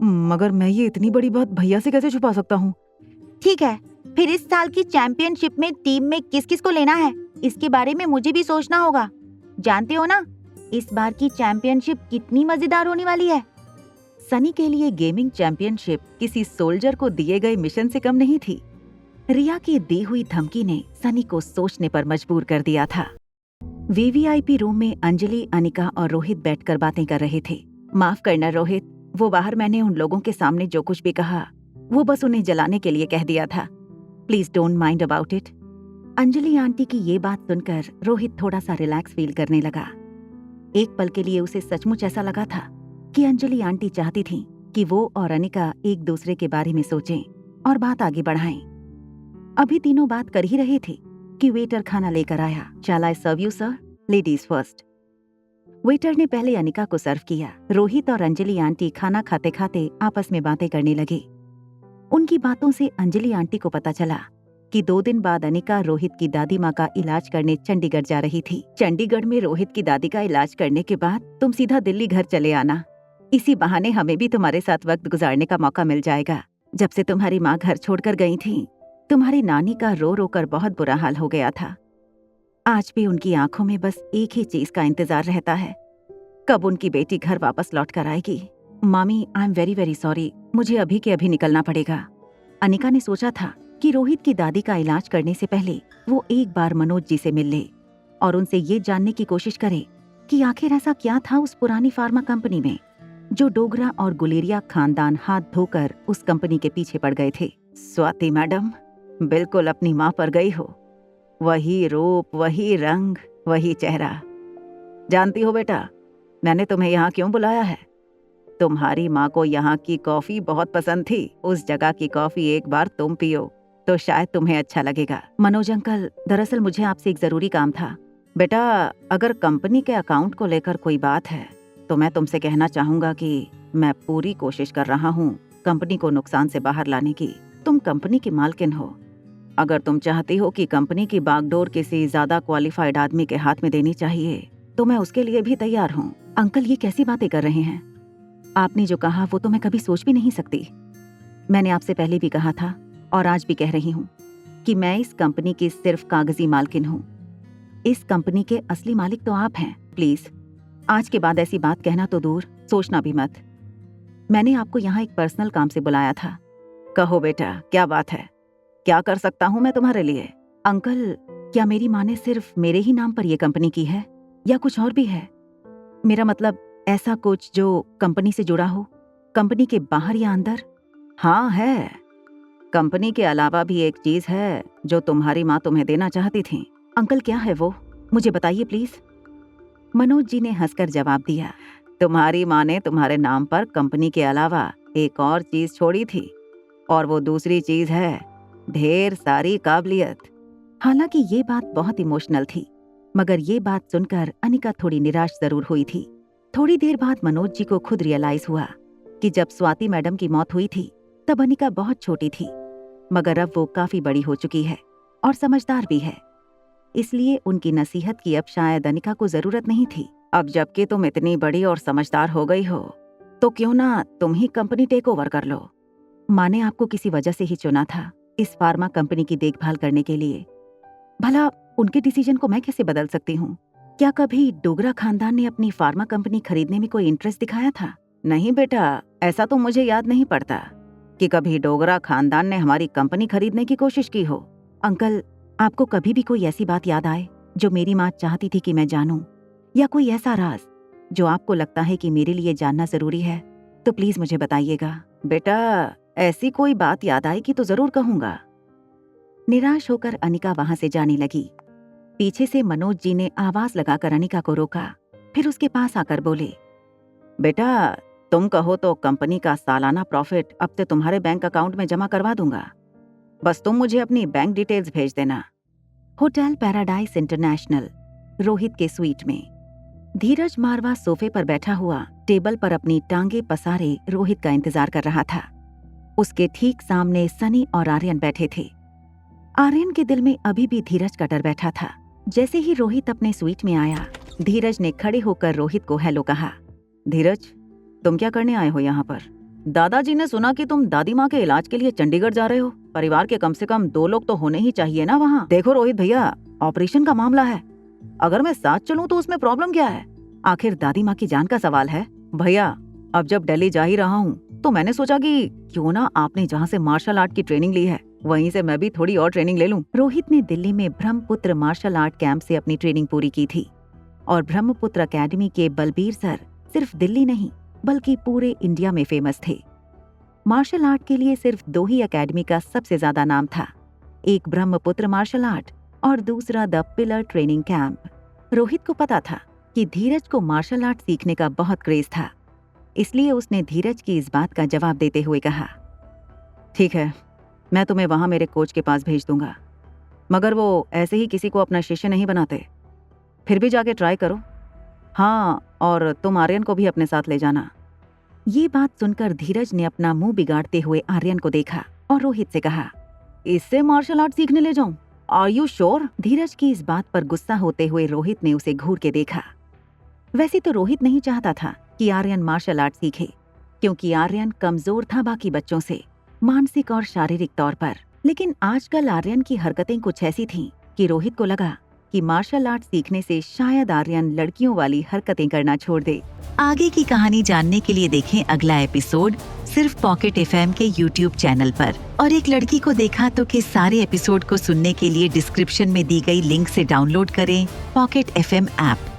मगर मैं ये इतनी बड़ी बात भैया से कैसे छुपा सकता हूँ? ठीक है, फिर इस साल की चैंपियनशिप में टीम में किस किस को लेना है, इसके बारे में मुझे भी सोचना होगा। जानते हो ना, इस बार की चैंपियनशिप कितनी मजेदार होने वाली है। सनी के लिए गेमिंग चैंपियनशिप किसी सोल्जर को दिए गए मिशन से कम नहीं थी। रिया की दी हुई धमकी ने सनी को सोचने पर मजबूर कर दिया था। वीवीआईपी रूम में अंजलि, अनिका और रोहित बैठकर बातें कर रहे थे। माफ करना रोहित, वो बाहर मैंने उन लोगों के सामने जो कुछ भी कहा वो बस उन्हें जलाने के लिए कह दिया था। Please don't mind about it. Anjali aunty की ये बात सुनकर रोहित थोड़ा सा रिलैक्स फील करने लगा। एक पल के लिए उसे सचमुच ऐसा लगा था कि अंजलि आंटी चाहती थी कि वो और अनिका एक दूसरे के बारे में सोचें और बात आगे बढ़ाएं। अभी तीनों बात कर ही रहे थे कि वेटर खाना लेकर आया। Shall I serve you sir? Ladies first. Waiter ने पहले अनिका को सर्व किया। रोहित और अंजलि आंटी खाना खाते खाते आपस में बातें करने लगे। उनकी बातों से अंजलि आंटी को पता चला कि 2 दिन बाद अनिका रोहित की दादी माँ का इलाज करने चंडीगढ़ जा रही थी। चंडीगढ़ में रोहित की दादी का इलाज करने के बाद तुम सीधा दिल्ली घर चले आना। इसी बहाने हमें भी तुम्हारे साथ वक्त गुजारने का मौका मिल जाएगा। जब से तुम्हारी माँ घर छोड़कर गई थी, तुम्हारी नानी का रो रो कर बहुत बुरा हाल हो गया था। आज भी उनकी आंखों में बस एक ही चीज का इंतजार रहता है, कब उनकी बेटी घर वापस लौट कर आएगी। मामी, I am very very sorry, मुझे अभी के अभी निकलना पड़ेगा। अनिका ने सोचा था कि रोहित की दादी का इलाज करने से पहले वो एक बार मनोज जी से मिल ले और उनसे ये जानने की कोशिश करे कि आखिर ऐसा क्या था उस पुरानी फार्मा कंपनी में जो डोगरा और गुलेरिया खानदान हाथ धोकर उस कंपनी के पीछे पड़ गए थे। स्वाति मैडम, बिल्कुल अपनी माँ पर गई हो। वही रूप, वही रंग, वही चेहरा। जानती हो बेटा, मैंने तुम्हें यहाँ क्यों बुलाया है? तुम्हारी माँ को यहाँ की कॉफी बहुत पसंद थी। उस जगह की कॉफी एक बार तुम पियो तो शायद तुम्हें अच्छा लगेगा। मनोज अंकल, दरअसल मुझे आपसे एक जरूरी काम था। बेटा, अगर कंपनी के अकाउंट को लेकर कोई बात है तो मैं तुमसे कहना चाहूंगा कि मैं पूरी कोशिश कर रहा हूँ कंपनी को नुकसान से बाहर लाने की। तुम कंपनी की मालकिन हो। अगर तुम चाहती हो कि कंपनी की बागडोर किसी ज्यादा क्वालिफाइड आदमी के हाथ में देनी चाहिए तो मैं उसके लिए भी तैयार हूँ। अंकल, ये कैसी बातें कर रहे हैं? आपने जो कहा वो तो मैं कभी सोच भी नहीं सकती। मैंने आपसे पहले भी कहा था और आज भी कह रही हूँ कि मैं इस कंपनी की सिर्फ कागजी मालकिन हूँ। इस कंपनी के असली मालिक तो आप हैं। प्लीज, आज के बाद ऐसी बात कहना तो दूर, सोचना भी मत। मैंने आपको यहाँ एक पर्सनल काम से बुलाया था। कहो बेटा, क्या बात है? क्या कर सकता हूँ मैं तुम्हारे लिए? अंकल, क्या मेरी माँ ने सिर्फ मेरे ही नाम पर यह कंपनी की है या कुछ और भी है? मेरा मतलब ऐसा कुछ जो कंपनी से जुड़ा हो, कंपनी के बाहर या अंदर? हाँ है। कंपनी के अलावा भी एक चीज है जो तुम्हारी माँ तुम्हें देना चाहती थी। अंकल, क्या है वो? मुझे बताइए प्लीज। मनोज जी ने हंसकर जवाब दिया, तुम्हारी माँ ने तुम्हारे नाम पर कंपनी के अलावा एक और चीज छोड़ी थी और वो दूसरी चीज है ढेर सारी काबिलियत। हालांकि ये बात बहुत इमोशनल थी, मगर ये बात सुनकर अनिका थोड़ी निराश जरूर हुई थी। थोड़ी देर बाद मनोज जी को खुद रियलाइज हुआ कि जब स्वाति मैडम की मौत हुई थी तब अनिका बहुत छोटी थी, मगर अब वो काफी बड़ी हो चुकी है और समझदार भी है। इसलिए उनकी नसीहत की अब शायद अनिका को जरूरत नहीं थी। अब जबकि तुम इतनी बड़ी और समझदार हो गई हो तो क्यों ना तुम ही कंपनी टेक ओवर कर लो। माँ ने आपको किसी वजह से ही चुना था इस फार्मा कंपनी की देखभाल करने के लिए। भला उनके डिसीजन को मैं कैसे बदल सकती हूँ? क्या कभी डोगरा खानदान ने अपनी फार्मा कंपनी खरीदने में कोई इंटरेस्ट दिखाया था? नहीं बेटा, ऐसा तो मुझे याद नहीं पड़ता कि कभी डोगरा खानदान ने हमारी कंपनी खरीदने की कोशिश की हो। अंकल, आपको कभी भी कोई ऐसी बात याद आए जो मेरी माँ चाहती थी कि मैं जानूं, या कोई ऐसा राज जो आपको लगता है कि मेरे लिए जानना जरूरी है, तो प्लीज मुझे बताइएगा। बेटा, ऐसी कोई बात याद आएगी तो जरूर कहूंगा। निराश होकर अनिका वहां से जाने लगी। पीछे से मनोज जी ने आवाज लगाकर अनिका को रोका, फिर उसके पास आकर बोले, बेटा, तुम कहो तो कंपनी का सालाना प्रॉफिट अब से तुम्हारे बैंक अकाउंट में जमा करवा दूंगा। बस तुम मुझे अपनी बैंक डिटेल्स भेज देना। होटल पैराडाइज इंटरनेशनल, रोहित के स्वीट में धीरज मारवा सोफे पर बैठा हुआ टेबल पर अपनी टांगे पसारे रोहित का इंतजार कर रहा था। उसके ठीक सामने सनी और आर्यन बैठे थे। आर्यन के दिल में अभी भी धीरज का डर बैठा था। जैसे ही रोहित अपने स्वीट में आया, धीरज ने खड़े होकर रोहित को हेलो कहा। धीरज, तुम क्या करने आए हो यहाँ पर? दादाजी ने सुना कि तुम दादी माँ के इलाज के लिए चंडीगढ़ जा रहे हो। परिवार के कम से कम 2 लोग तो होने ही चाहिए ना वहाँ। देखो रोहित भैया, ऑपरेशन का मामला है, अगर मैं साथ चलूं तो उसमें प्रॉब्लम क्या है? आखिर दादी माँ की जान का सवाल है। भैया, अब जब दिल्ली जा ही रहा हूँ तो मैंने सोचा कि क्यों ना आपने जहाँ से मार्शल आर्ट की ट्रेनिंग ली है वहीं से मैं भी थोड़ी और ट्रेनिंग ले लूं। रोहित ने दिल्ली में ब्रह्मपुत्र मार्शल आर्ट कैंप से अपनी ट्रेनिंग पूरी की थी और ब्रह्मपुत्र एकेडमी के बलबीर सर सिर्फ दिल्ली नहीं बल्कि पूरे इंडिया में फेमस थे। मार्शल आर्ट के लिए सिर्फ 2 ही एकेडमी का सबसे ज्यादा नाम था, एक ब्रह्मपुत्र मार्शल आर्ट और दूसरा the pillar training camp. Rohit को पता था कि धीरज को मार्शल आर्ट सीखने का बहुत क्रेज था, इसलिए उसने धीरज की इस बात का जवाब देते हुए कहा, ठीक है, मैं तुम्हें वहां मेरे कोच के पास भेज दूंगा, मगर वो ऐसे ही किसी को अपना शिष्य नहीं बनाते, फिर भी जाके ट्राई करो। हाँ, और तुम आर्यन को भी अपने साथ ले जाना। ये बात सुनकर धीरज ने अपना मुंह बिगाड़ते हुए आर्यन को देखा और रोहित से कहा, इससे मार्शल आर्ट सीखने ले जाऊं? Are you sure? धीरज की इस बात पर गुस्सा होते हुए रोहित ने उसे घूर के देखा। वैसे तो रोहित नहीं चाहता था कि आर्यन मार्शल आर्ट सीखे, क्योंकि आर्यन कमजोर था बाकी बच्चों से, मानसिक और शारीरिक तौर पर। लेकिन आजकल आर्यन की हरकतें कुछ ऐसी थीं कि रोहित को लगा कि मार्शल आर्ट सीखने से शायद आर्यन लड़कियों वाली हरकतें करना छोड़ दे। आगे की कहानी जानने के लिए देखें अगला एपिसोड सिर्फ पॉकेट एफएम के YouTube चैनल पर। और एक लड़की को देखा तो के सारे एपिसोड को सुनने के लिए डिस्क्रिप्शन में दी गई लिंक से डाउनलोड करें पॉकेट एफएम ऐप।